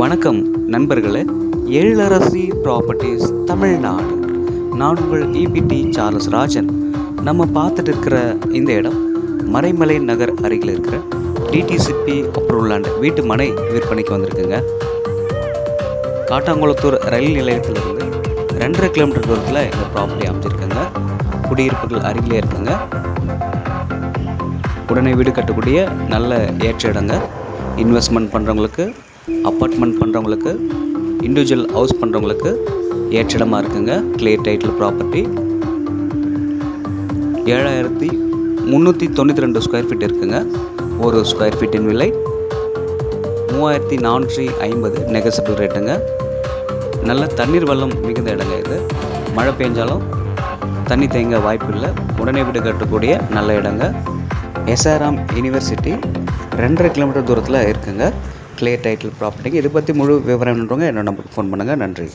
வணக்கம் நண்பர்களே, எழிலரசி ப்ராப்பர்ட்டிஸ் தமிழ்நாடு. நான் உங்கள் இபிடி சார்லஸ் ராஜன். நம்ம பார்த்துட்டு இருக்கிற இந்த இடம் மறைமலை நகர் அருகில் இருக்கிற டிடிசிபி அப்ரூவல் லேண்ட் வீட்டு மனை விற்பனைக்கு வந்திருக்குங்க. காட்டாங்குளத்தூர் ரயில் நிலையத்திலிருந்து 2.5 கிலோமீட்டர் தூரத்தில் இந்த ப்ராப்பர்ட்டி அமைஞ்சிருக்குங்க. குடியிருப்புகள் அருகிலே இருக்குங்க. உடனே வீடு கட்டக்கூடிய நல்ல ஏற்ற இடங்க. இன்வெஸ்ட்மெண்ட் பண்ணுறவங்களுக்கு, அப்பார்ட்மெண்ட் பண்ணுறவங்களுக்கு, இண்டிவிஜுவல் ஹவுஸ் பண்ணுறவங்களுக்கு ஏற்ற இடமா இருக்குங்க. Clear title property. 7392 square feet இருக்குங்க. ஒரு ஸ்கொயர் ஃபீட்டின் விலை 3450 நெகசபிள் ரேட்டுங்க. நல்ல தண்ணீர் வெள்ளம் மிகுந்த இடங்க இது. மழை பெஞ்சாலும் தண்ணி தேங்க வாய்ப்பு இல்லை. உடனே வீடு கட்டக்கூடிய நல்ல இடங்க. எஸ்ஆர்எம் யூனிவர்சிட்டி 2.5 கிலோமீட்டர் தூரத்தில் இருக்குங்க. கிளியர் டைட்டில் ப்ராப்பர்ட்டிங்க. இதை பற்றி முழு விவரம் என்னன்றவங்க என்னோட நம்பருக்கு ஃபோன் பண்ணுங்கள். நன்றி.